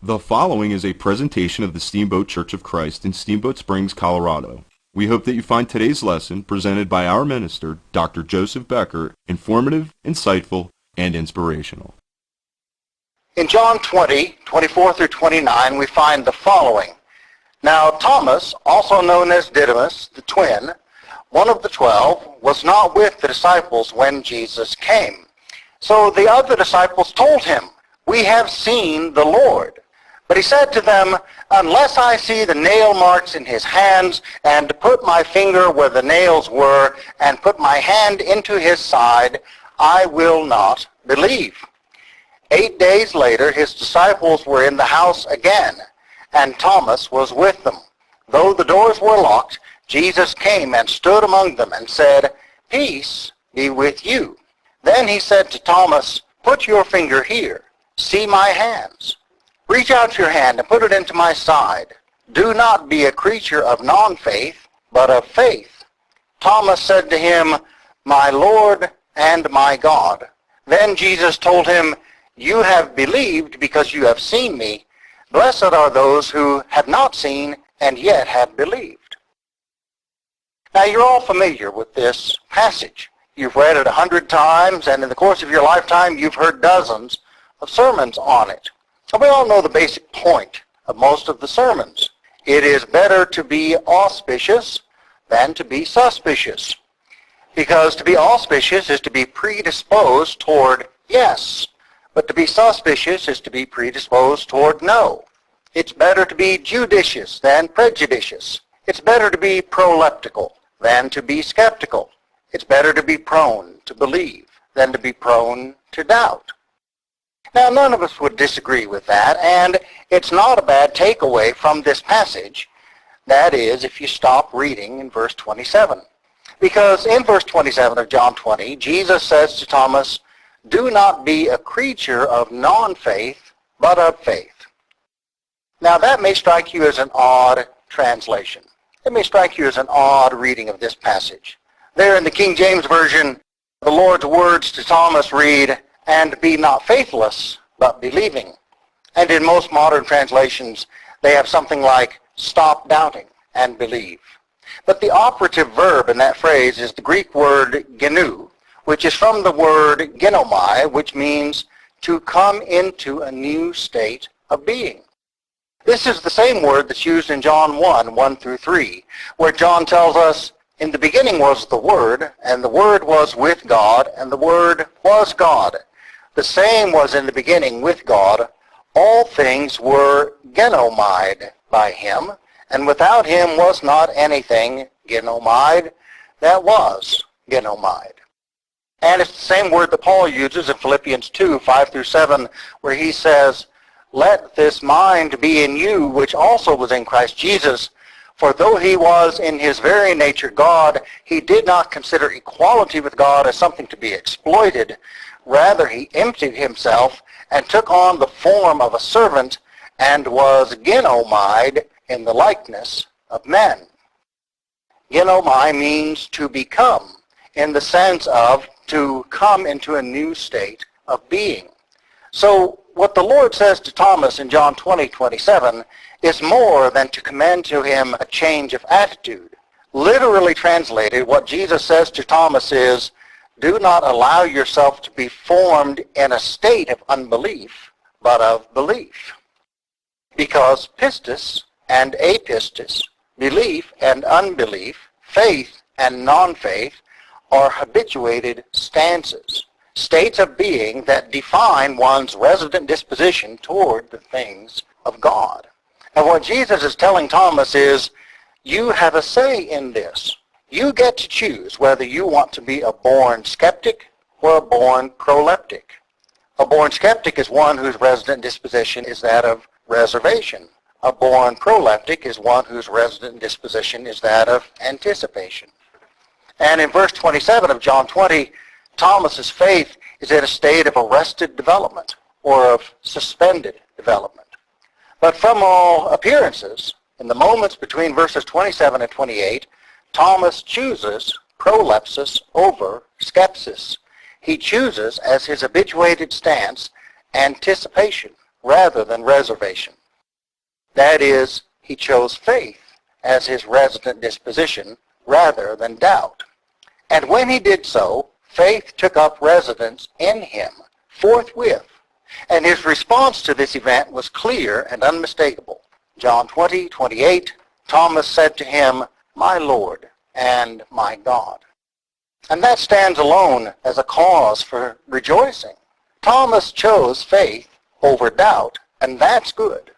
The following is a presentation of the Steamboat Church of Christ in Steamboat Springs, Colorado. We hope that you find today's lesson, presented by our minister, Dr. Joseph Becker, informative, insightful, and inspirational. In John 20, 24 through 29, we find the following. Now Thomas, also known as Didymus, the twin, one of the 12, was not with the disciples when Jesus came. So the other disciples told him, "We have seen the Lord." But he said to them, "Unless I see the nail marks in his hands, and put my finger where the nails were, and put my hand into his side, I will not believe." 8 days later, his disciples were in the house again, and Thomas was with them. Though the doors were locked, Jesus came and stood among them and said, "Peace be with you." Then he said to Thomas, "Put your finger here. See my hands. Reach out your hand and put it into my side. Do not be a creature of non-faith, but of faith." Thomas said to him, "My Lord and my God." Then Jesus told him, "You have believed because you have seen me. Blessed are those who have not seen and yet have believed." Now you're all familiar with this passage. You've read it 100 times, and in the course of your lifetime you've heard dozens of sermons on it. And we all know the basic point of most of the sermons. It is better to be auspicious than to be suspicious. Because to be auspicious is to be predisposed toward yes, but to be suspicious is to be predisposed toward no. It's better to be judicious than prejudicious. It's better to be proleptical than to be skeptical. It's better to be prone to believe than to be prone to doubt. Now, none of us would disagree with that, and it's not a bad takeaway from this passage. That is, if you stop reading in verse 27. Because in verse 27 of John 20, Jesus says to Thomas, "Do not be a creature of non-faith, but of faith." Now, that may strike you as an odd translation. It may strike you as an odd reading of this passage. There in the King James Version, the Lord's words to Thomas read, "And be not faithless, but believing." And in most modern translations, they have something like, "Stop doubting and believe." But the operative verb in that phrase is the Greek word genu, which is from the word genomai, which means to come into a new state of being. This is the same word that's used in John 1, 1 through 3, where John tells us, "In the beginning was the Word, and the Word was with God, and the Word was God. The same was in the beginning with God. All things were genomide by him, and without him was not anything genomide that was genomide." And it's the same word that Paul uses in Philippians 2, 5 through 7, where he says, "Let this mind be in you, which also was in Christ Jesus. For though he was in his very nature God, he did not consider equality with God as something to be exploited. Rather, he emptied himself and took on the form of a servant and was genomide in the likeness of men." Genomai means to become, in the sense of to come into a new state of being. So what the Lord says to Thomas in John 20, 27 is more than to commend to him a change of attitude. Literally translated, what Jesus says to Thomas is, "Do not allow yourself to be formed in a state of unbelief, but of belief." Because pistis and apistis, belief and unbelief, faith and non-faith, are habituated stances, states of being that define one's resident disposition toward the things of God. And what Jesus is telling Thomas is, you have a say in this. You get to choose whether you want to be a born skeptic or a born proleptic. A born skeptic is one whose resident disposition is that of reservation. A born proleptic is one whose resident disposition is that of anticipation. And in verse 27 of John 20, Thomas's faith is in a state of arrested development or of suspended development. But from all appearances, in the moments between verses 27 and 28, Thomas chooses prolepsis over skepsis. He chooses as his habituated stance anticipation rather than reservation. That is, he chose faith as his resident disposition rather than doubt. And when he did so, faith took up residence in him forthwith, and his response to this event was clear and unmistakable. John 20:28, Thomas said to him, "My Lord and my God." And that stands alone as a cause for rejoicing. Thomas chose faith over doubt, and that's good.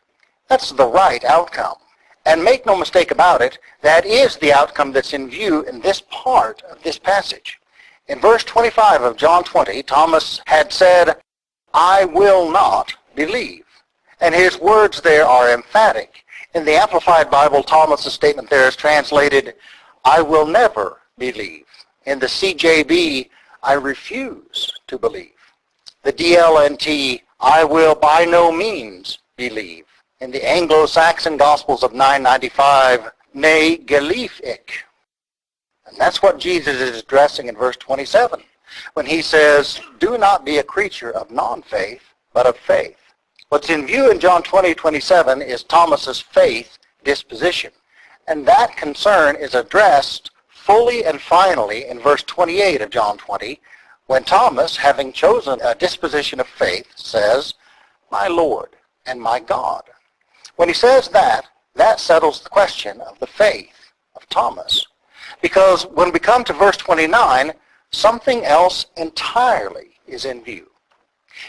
That's the right outcome. And make no mistake about it, that is the outcome that's in view in this part of this passage. In verse 25 of John 20, Thomas had said, "I will not believe." And his words there are emphatic. In the Amplified Bible, Thomas's statement there is translated, "I will never believe." In the CJB, "I refuse to believe." The DLNT, "I will by no means believe." In the Anglo-Saxon Gospels of 995, "Ne gelief ik." And that's what Jesus is addressing in verse 27, when he says, "Do not be a creature of non-faith, but of faith." What's in view in John 20:27 is Thomas's faith disposition. And that concern is addressed fully and finally in verse 28 of John 20, when Thomas, having chosen a disposition of faith, says, "My Lord and my God." When he says that, that settles the question of the faith of Thomas. Because when we come to verse 29, something else entirely is in view.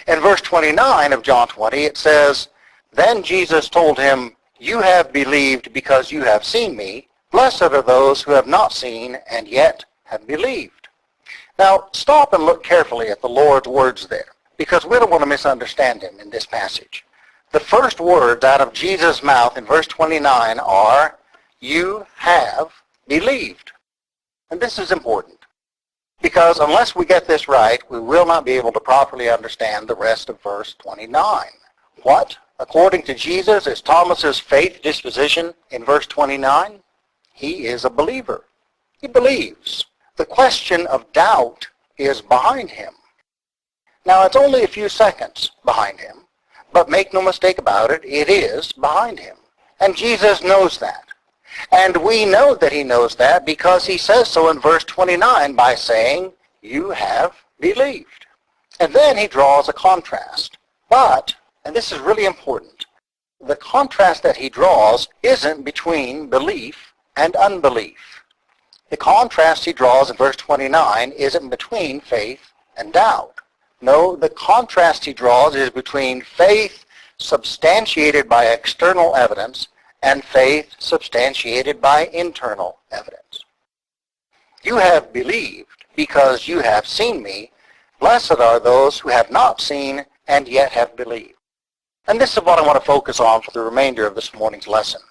In verse 29 of John 20, it says, "Then Jesus told him, 'You have believed because you have seen me. Blessed are those who have not seen and yet have believed.'" Now, stop and look carefully at the Lord's words there, because we don't want to misunderstand him in this passage. The first words out of Jesus' mouth in verse 29 are, "You have believed." And this is important, because unless we get this right, we will not be able to properly understand the rest of verse 29. What, according to Jesus, is Thomas's faith disposition in verse 29? He is a believer. He believes. The question of doubt is behind him. Now, it's only a few seconds behind him, but make no mistake about it, it is behind him. And Jesus knows that. And we know that he knows that because he says so in verse 29 by saying, "You have believed." And then he draws a contrast. But, and this is really important, the contrast that he draws isn't between belief and unbelief. The contrast he draws in verse 29 isn't between faith and doubt. No, the contrast he draws is between faith substantiated by external evidence and faith substantiated by internal evidence. "You have believed because you have seen me. Blessed are those who have not seen and yet have believed." And this is what I want to focus on for the remainder of this morning's lesson.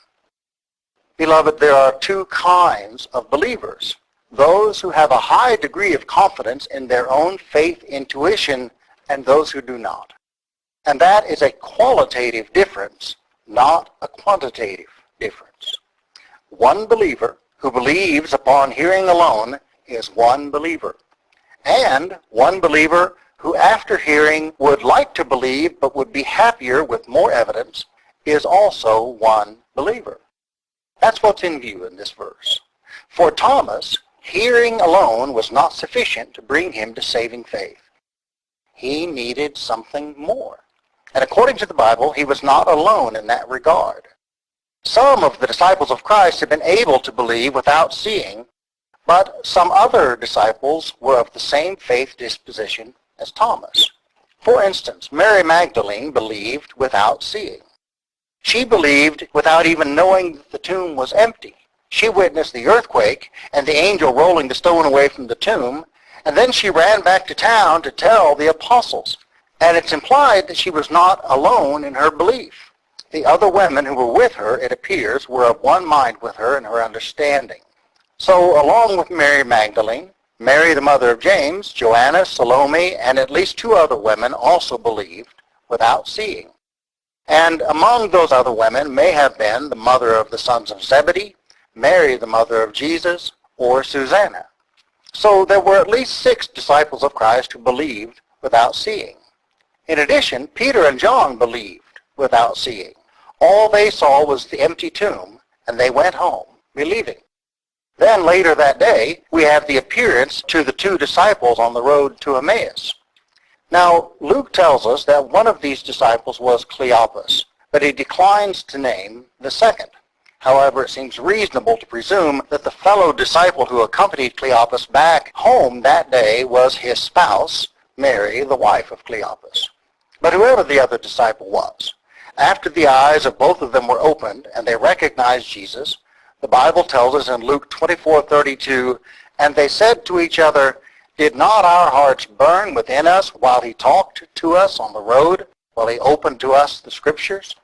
Beloved, there are two kinds of believers. Those who have a high degree of confidence in their own faith intuition and those who do not. And that is a qualitative difference, not a quantitative difference. One believer who believes upon hearing alone is one believer. And one believer who after hearing would like to believe but would be happier with more evidence is also one believer. That's what's in view in this verse. For Thomas, hearing alone was not sufficient to bring him to saving faith. He needed something more. And according to the Bible, he was not alone in that regard. Some of the disciples of Christ have been able to believe without seeing, but some other disciples were of the same faith disposition as Thomas. For instance, Mary Magdalene believed without seeing. She believed without even knowing that the tomb was empty. She witnessed the earthquake and the angel rolling the stone away from the tomb, and then she ran back to town to tell the apostles. And it's implied that she was not alone in her belief. The other women who were with her, it appears, were of one mind with her in her understanding. So along with Mary Magdalene, Mary the mother of James, Joanna, Salome, and at least two other women also believed without seeing. And among those other women may have been the mother of the sons of Zebedee, Mary the mother of Jesus, or Susanna. So there were at least 6 disciples of Christ who believed without seeing. In addition, Peter and John believed without seeing. All they saw was the empty tomb, and they went home, believing. Then later that day, we have the appearance to the two disciples on the road to Emmaus. Now, Luke tells us that one of these disciples was Cleopas, but he declines to name the second. However, it seems reasonable to presume that the fellow disciple who accompanied Cleopas back home that day was his spouse, Mary, the wife of Cleopas. But whoever the other disciple was, after the eyes of both of them were opened and they recognized Jesus, the Bible tells us in Luke 24:32, "And they said to each other, 'Did not our hearts burn within us while he talked to us on the road, while he opened to us the Scriptures?'"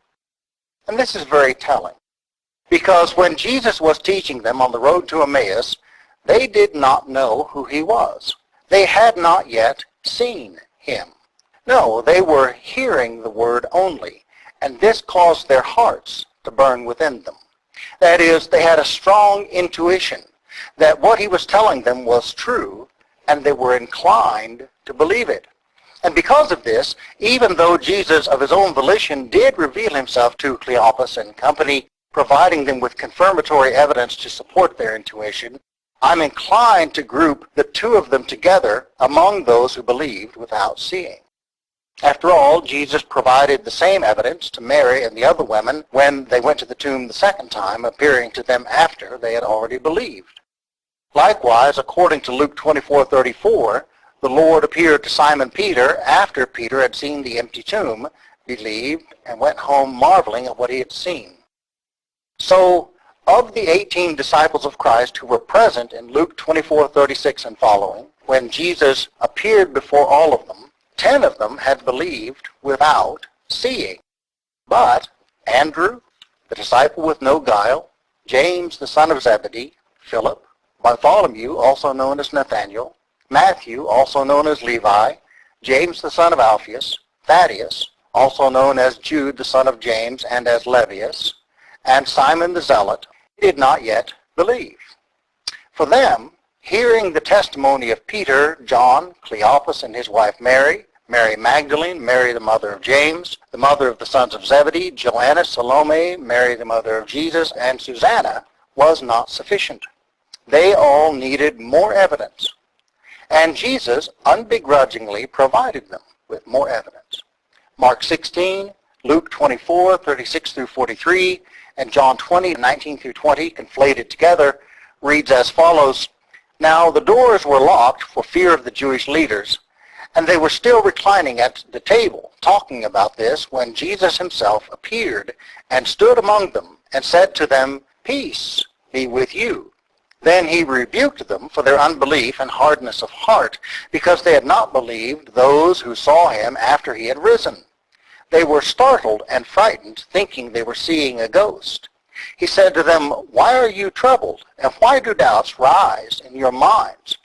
And this is very telling, because when Jesus was teaching them on the road to Emmaus, they did not know who he was. They had not yet seen him. No, they were hearing the word only, and this caused their hearts to burn within them. That is, they had a strong intuition that what he was telling them was true, and they were inclined to believe it. And because of this, even though Jesus of his own volition did reveal himself to Cleopas and company, providing them with confirmatory evidence to support their intuition, I'm inclined to group the two of them together among those who believed without seeing. After all, Jesus provided the same evidence to Mary and the other women when they went to the tomb the second time, appearing to them after they had already believed. Likewise, according to Luke 24:34, the Lord appeared to Simon Peter after Peter had seen the empty tomb, believed, and went home marveling at what he had seen. So, of the 18 disciples of Christ who were present in Luke 24:36 and following, when Jesus appeared before all of them, 10 of them had believed without seeing. But Andrew, the disciple with no guile, James the son of Zebedee, Philip, Bartholomew, also known as Nathanael, Matthew, also known as Levi, James the son of Alphaeus, Thaddeus, also known as Jude the son of James and as Lebbaeus, and Simon the Zealot, did not yet believe. For them, hearing the testimony of Peter, John, Cleopas and his wife Mary, Mary Magdalene, Mary the mother of James, the mother of the sons of Zebedee, Joanna, Salome, Mary the mother of Jesus, and Susanna, was not sufficient. They all needed more evidence. And Jesus unbegrudgingly provided them with more evidence. Mark 16, Luke 24:36 through 43, and John 20:19 through 20, conflated together, reads as follows: "Now the doors were locked for fear of the Jewish leaders, and they were still reclining at the table, talking about this, when Jesus himself appeared and stood among them and said to them, 'Peace be with you.' Then he rebuked them for their unbelief and hardness of heart, because they had not believed those who saw him after he had risen. They were startled and frightened, thinking they were seeing a ghost. He said to them, 'Why are you troubled, and why do doubts rise in your minds?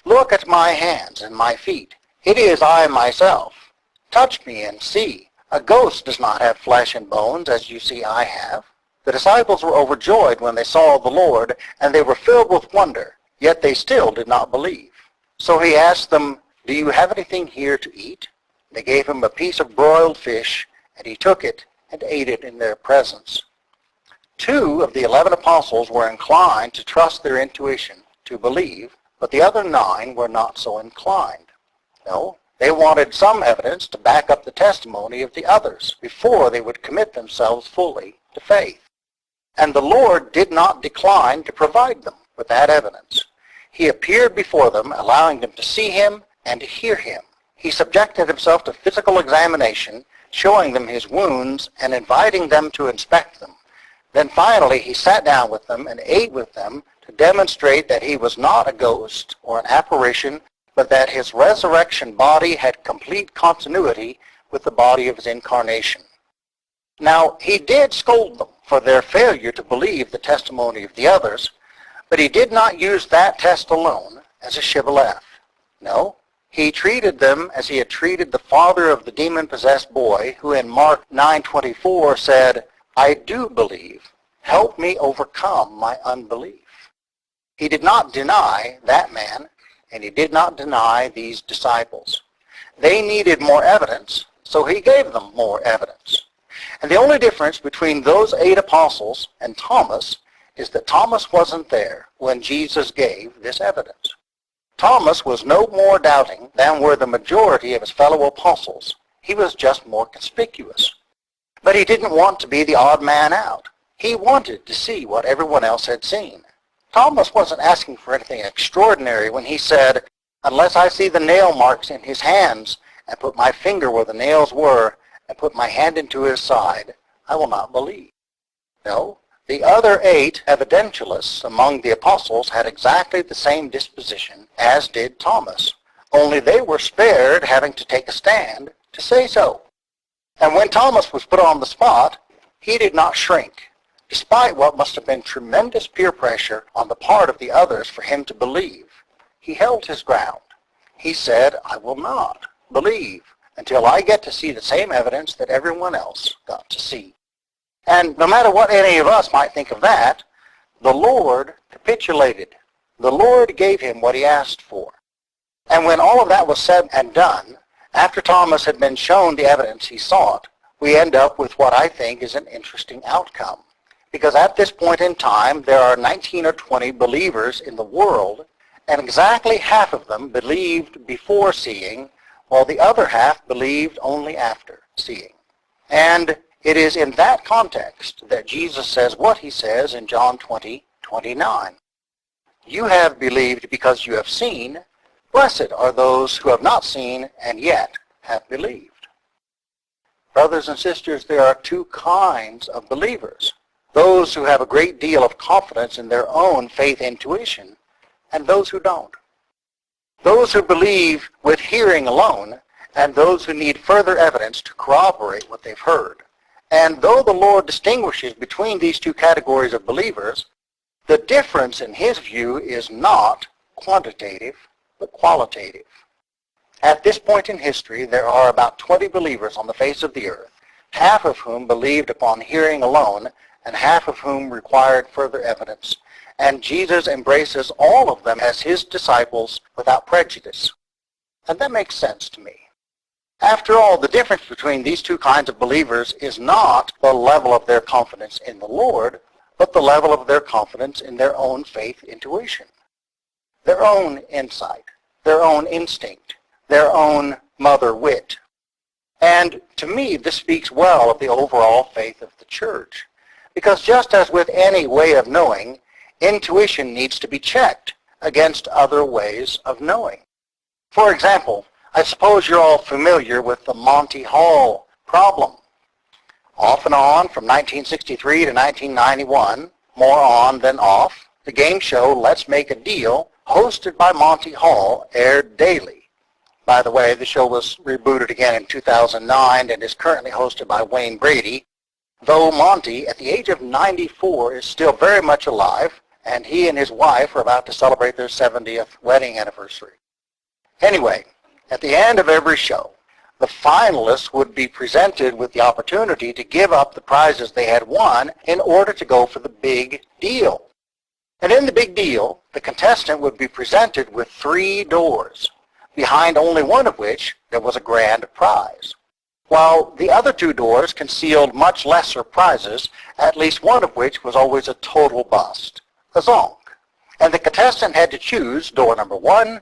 Look at my hands and my feet. It is I myself. Touch me and see. A ghost does not have flesh and bones, as you see I have.' The disciples were overjoyed when they saw the Lord, and they were filled with wonder, yet they still did not believe. So he asked them, 'Do you have anything here to eat?' They gave him a piece of broiled fish, and he took it and ate it in their presence." 2 of the 11 apostles were inclined to trust their intuition, to believe, but the other 9 were not so inclined. No, they wanted some evidence to back up the testimony of the others before they would commit themselves fully to faith. And the Lord did not decline to provide them with that evidence. He appeared before them, allowing them to see him and to hear him. He subjected himself to physical examination, showing them his wounds and inviting them to inspect them. Then finally he sat down with them and ate with them to demonstrate that he was not a ghost or an apparition, but that his resurrection body had complete continuity with the body of his incarnation. Now, he did scold them for their failure to believe the testimony of the others, but he did not use that test alone as a shibboleth. No, he treated them as he had treated the father of the demon-possessed boy, who in Mark 9:24 said, "I do believe. Help me overcome my unbelief." He did not deny that man, and he did not deny these disciples. They needed more evidence, so he gave them more evidence. And the only difference between those 8 apostles and Thomas is that Thomas wasn't there when Jesus gave this evidence. Thomas was no more doubting than were the majority of his fellow apostles. He was just more conspicuous. But he didn't want to be the odd man out. He wanted to see what everyone else had seen. Thomas wasn't asking for anything extraordinary when he said, "Unless I see the nail marks in his hands and put my finger where the nails were and put my hand into his side, I will not believe." No, the other 8 evidentialists among the apostles had exactly the same disposition as did Thomas, only they were spared having to take a stand to say so. And when Thomas was put on the spot, he did not shrink, despite what must have been tremendous peer pressure on the part of the others for him to believe. He held his ground. He said, "I will not believe until I get to see the same evidence that everyone else got to see." And no matter what any of us might think of that, the Lord capitulated. The Lord gave him what he asked for. And when all of that was said and done, after Thomas had been shown the evidence he sought, we end up with what I think is an interesting outcome. Because at this point in time, there are 19 or 20 believers in the world, and exactly half of them believed before seeing, while the other half believed only after seeing. And it is in that context that Jesus says what he says in John 20:29. "You have believed because you have seen. Blessed are those who have not seen and yet have believed." Brothers and sisters, there are 2 kinds of believers. Those who have a great deal of confidence in their own faith intuition, and those who don't. Those who believe with hearing alone, and those who need further evidence to corroborate what they've heard. And though the Lord distinguishes between these 2 categories of believers, the difference in his view is not quantitative, but qualitative. At this point in history, there are about 20 believers on the face of the earth, half of whom believed upon hearing alone, and half of whom required further evidence. And Jesus embraces all of them as his disciples without prejudice. And that makes sense to me. After all, the difference between these 2 kinds of believers is not the level of their confidence in the Lord, but the level of their confidence in their own faith intuition, their own insight, their own instinct, their own mother wit. And to me, this speaks well of the overall faith of the church. Because just as with any way of knowing, intuition needs to be checked against other ways of knowing. For example, I suppose you're all familiar with the Monty Hall problem. Off and on from 1963 to 1991, more on than off, the game show Let's Make a Deal, hosted by Monty Hall, aired daily. By the way, the show was rebooted again in 2009 and is currently hosted by Wayne Brady, though Monty, at the age of 94, is still very much alive, and he and his wife are about to celebrate their 70th wedding anniversary. Anyway, at the end of every show, the finalists would be presented with the opportunity to give up the prizes they had won in order to go for the big deal. And in the big deal, the contestant would be presented with 3 doors, behind only one of which there was a grand prize, while the other 2 doors concealed much lesser prizes, at least one of which was always a total bust, a zonk. And the contestant had to choose door number 1,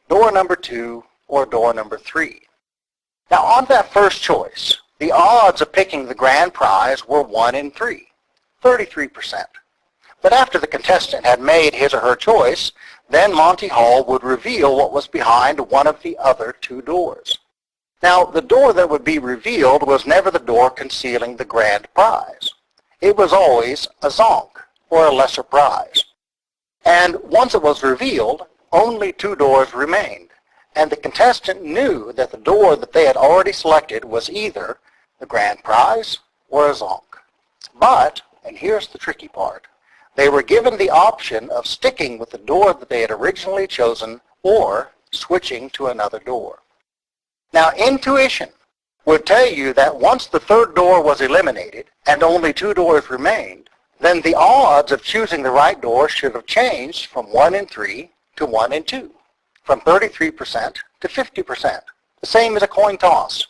door number 2, or door number 3. Now on that first choice, the odds of picking the grand prize were 1 in 3, 33%. But after the contestant had made his or her choice, then Monty Hall would reveal what was behind one of the other 2 doors. Now, the door that would be revealed was never the door concealing the grand prize. It was always a zonk, or a lesser prize. And once it was revealed, only 2 doors remained, and the contestant knew that the door that they had already selected was either the grand prize or a zonk. But, and here's the tricky part, they were given the option of sticking with the door that they had originally chosen or switching to another door. Now, intuition would tell you that once the 3rd door was eliminated and only 2 doors remained, then the odds of choosing the right door should have changed from 1 in 3 to 1 in 2, from 33% to 50%, the same as a coin toss.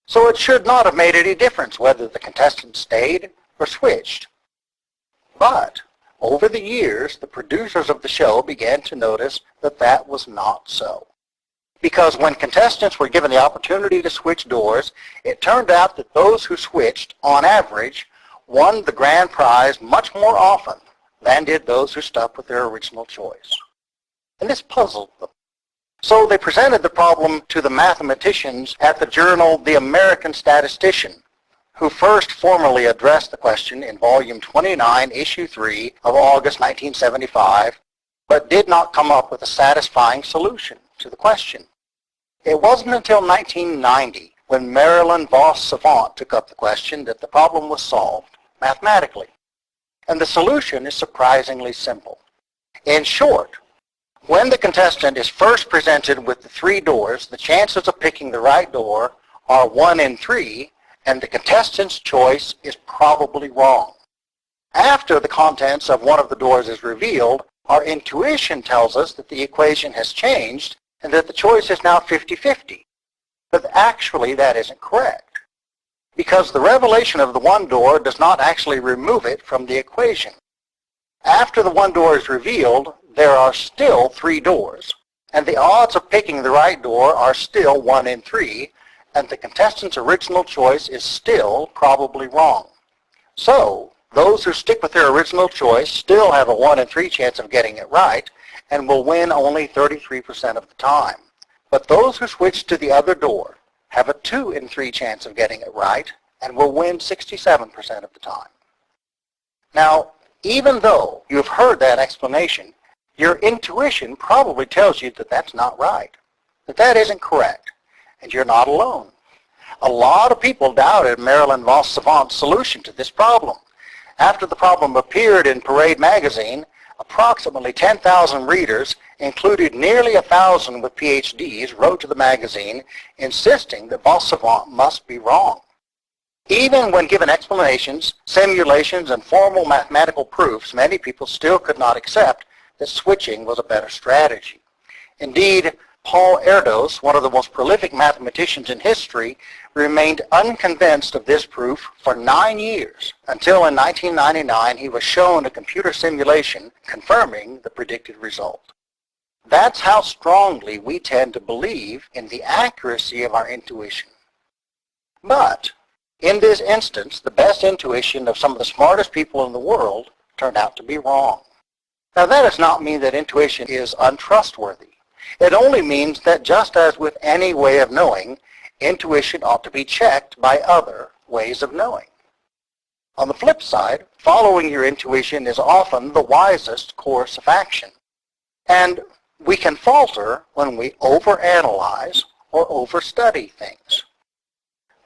So it should not have made any difference whether the contestants stayed or switched. But over the years, the producers of the show began to notice that that was not so. Because when contestants were given the opportunity to switch doors, it turned out that those who switched, on average, won the grand prize much more often than did those who stuck with their original choice. And this puzzled them. So they presented the problem to the mathematicians at the journal The American Statistician, who first formally addressed the question in Volume 29, Issue 3 of August 1975, but did not come up with a satisfying solution to the question. It wasn't until 1990, when Marilyn Vos Savant took up the question, that the problem was solved mathematically. And the solution is surprisingly simple. In short, when the contestant is first presented with the three doors, the chances of picking the right door are 1 in 3, and the contestant's choice is probably wrong. After the contents of one of the doors is revealed, our intuition tells us that the equation has changed and that the choice is now 50-50. But actually that isn't correct, because the revelation of the one door does not actually remove it from the equation. After the one door is revealed, there are still three doors, and the odds of picking the right door are still 1 in 3, and the contestant's original choice is still probably wrong. So, those who stick with their original choice still have a 1 in 3 chance of getting it right, and will win only 33% of the time. But those who switch to the other door have a 2 in 3 chance of getting it right, and will win 67% of the time. Now, even though you've heard that explanation, your intuition probably tells you that that's not right, that that isn't correct, and you're not alone. A lot of people doubted Marilyn Vos Savant's solution to this problem. After the problem appeared in Parade magazine, approximately 10,000 readers, including nearly 1,000 with PhDs, wrote to the magazine insisting that Vos Savant must be wrong. Even when given explanations, simulations, and formal mathematical proofs, many people still could not accept that switching was a better strategy. Indeed, Paul Erdos, one of the most prolific mathematicians in history, remained unconvinced of this proof for 9 years, until in 1999 he was shown a computer simulation confirming the predicted result. That's how strongly we tend to believe in the accuracy of our intuition. But in this instance, the best intuition of some of the smartest people in the world turned out to be wrong. Now that does not mean that intuition is untrustworthy. It only means that just as with any way of knowing, intuition ought to be checked by other ways of knowing. On the flip side, following your intuition is often the wisest course of action. And we can falter when we overanalyze or overstudy things.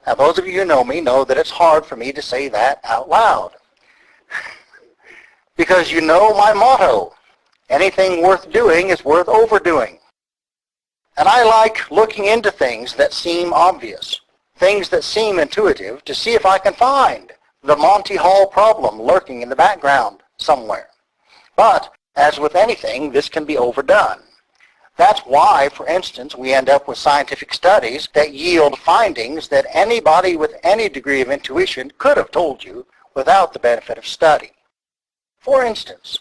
Now those of you who know me know that it's hard for me to say that out loud. Because you know my motto, anything worth doing is worth overdoing. And I like looking into things that seem obvious, things that seem intuitive, to see if I can find the Monty Hall problem lurking in the background somewhere. But, as with anything, this can be overdone. That's why, for instance, we end up with scientific studies that yield findings that anybody with any degree of intuition could have told you without the benefit of study. For instance,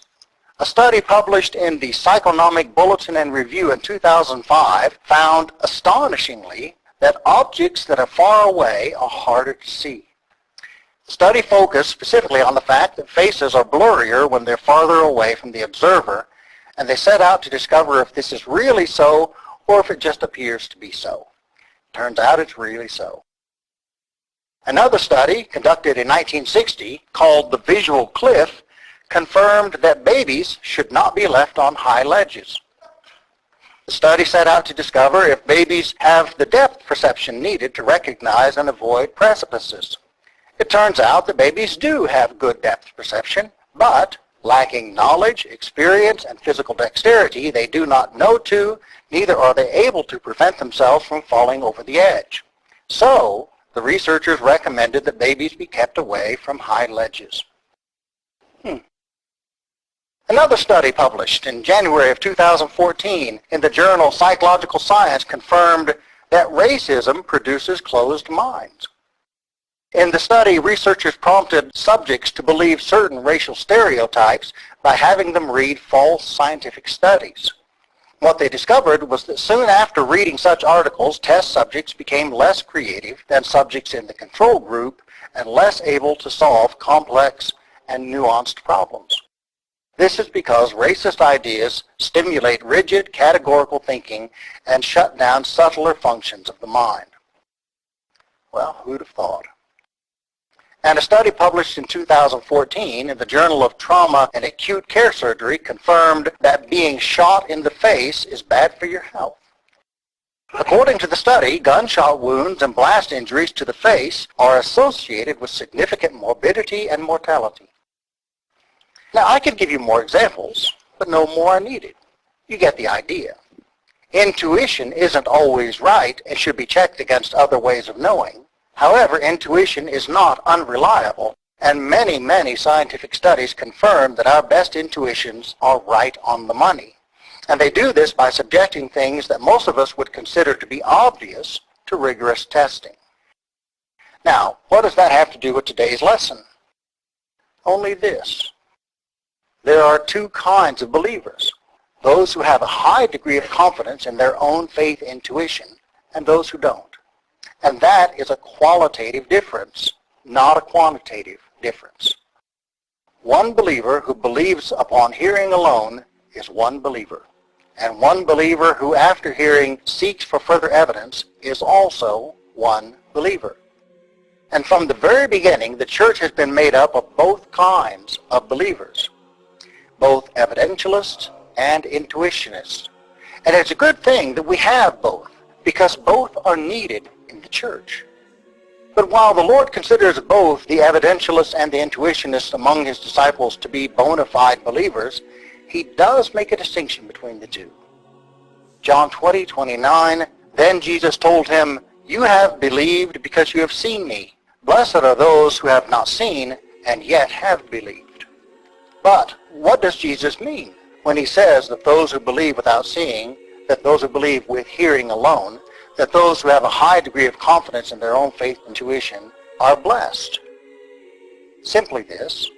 a study published in the Psychonomic Bulletin and Review in 2005 found, astonishingly, that objects that are far away are harder to see. The study focused specifically on the fact that faces are blurrier when they're farther away from the observer, and they set out to discover if this is really so or if it just appears to be so. Turns out it's really so. Another study, conducted in 1960, called The Visual Cliff, confirmed that babies should not be left on high ledges. The study set out to discover if babies have the depth perception needed to recognize and avoid precipices. It turns out that babies do have good depth perception, but lacking knowledge, experience, and physical dexterity, they do not know to, neither are they able to prevent themselves from falling over the edge. So, the researchers recommended that babies be kept away from high ledges. Another study published in January of 2014 in the journal Psychological Science confirmed that racism produces closed minds. In the study, researchers prompted subjects to believe certain racial stereotypes by having them read false scientific studies. What they discovered was that soon after reading such articles, test subjects became less creative than subjects in the control group and less able to solve complex and nuanced problems. This is because racist ideas stimulate rigid, categorical thinking and shut down subtler functions of the mind. Well, who'd have thought? And a study published in 2014 in the Journal of Trauma and Acute Care Surgery confirmed that being shot in the face is bad for your health. According to the study, gunshot wounds and blast injuries to the face are associated with significant morbidity and mortality. Now, I could give you more examples, but no more are needed. You get the idea. Intuition isn't always right and should be checked against other ways of knowing. However, intuition is not unreliable, and many scientific studies confirm that our best intuitions are right on the money. And they do this by subjecting things that most of us would consider to be obvious to rigorous testing. Now, what does that have to do with today's lesson? Only this. There are two kinds of believers: those who have a high degree of confidence in their own faith intuition, and those who don't. And that is a qualitative difference, not a quantitative difference. One believer who believes upon hearing alone is one believer. And one believer who after hearing seeks for further evidence is also one believer. And from the very beginning, the church has been made up of both kinds of believers, both evidentialists and intuitionists. And it's a good thing that we have both, because both are needed in the church. But while the Lord considers both the evidentialists and the intuitionists among his disciples to be bona fide believers, he does make a distinction between the two. John 20:29, then Jesus told him, "You have believed because you have seen me. Blessed are those who have not seen and yet have believed." But what does Jesus mean when he says that those who believe without seeing, that those who believe with hearing alone, that those who have a high degree of confidence in their own faith intuition are blessed? Simply this: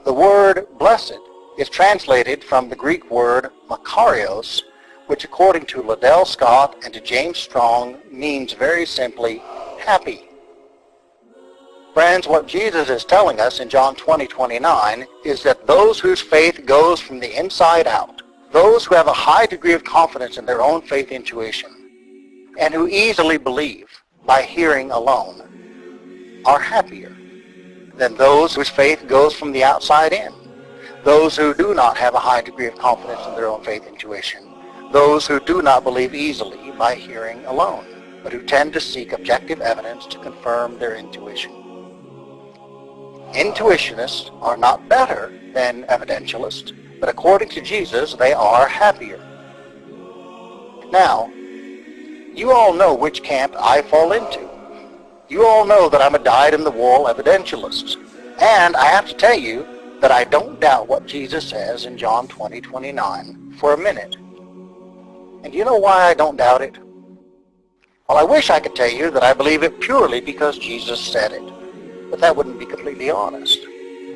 the word blessed is translated from the Greek word makarios, which according to Liddell Scott and to James Strong means very simply happy. Friends, what Jesus is telling us in John 20:29 is that those whose faith goes from the inside out, those who have a high degree of confidence in their own faith intuition, and who easily believe by hearing alone, are happier than those whose faith goes from the outside in, those who do not have a high degree of confidence in their own faith intuition, those who do not believe easily by hearing alone, but who tend to seek objective evidence to confirm their intuition. Intuitionists are not better than evidentialists, but according to Jesus, they are happier. Now, you all know which camp I fall into. You all know that I'm a dyed-in-the-wool evidentialist. And I have to tell you that I don't doubt what Jesus says in John 20:29 for a minute. And do you know why I don't doubt it? Well, I wish I could tell you that I believe it purely because Jesus said it, but that wouldn't be completely honest.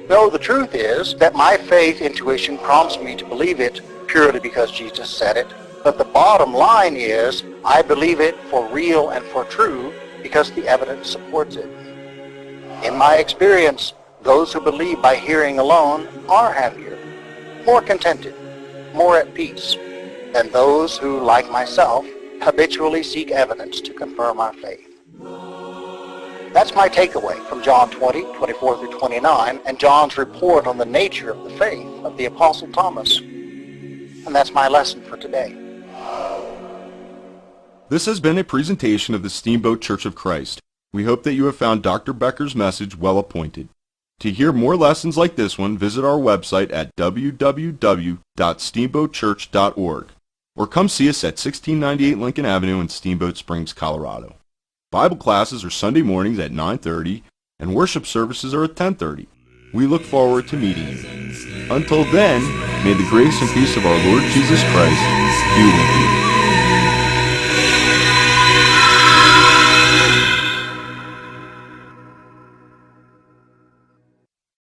No, the truth is that my faith intuition prompts me to believe it purely because Jesus said it, but the bottom line is I believe it for real and for true because the evidence supports it. In my experience, those who believe by hearing alone are happier, more contented, more at peace than those who, like myself, habitually seek evidence to confirm our faith. That's my takeaway from John 20:24 through 29, and John's report on the nature of the faith of the Apostle Thomas. And that's my lesson for today. This has been a presentation of the Steamboat Church of Christ. We hope that you have found Dr. Becker's message well appointed. To hear more lessons like this one, visit our website at www.steamboatchurch.org or come see us at 1698 Lincoln Avenue in Steamboat Springs, Colorado. Bible classes are Sunday mornings at 9:30 and worship services are at 10:30. We look forward to meeting you. Until then, may the grace and peace of our Lord Jesus Christ be with you.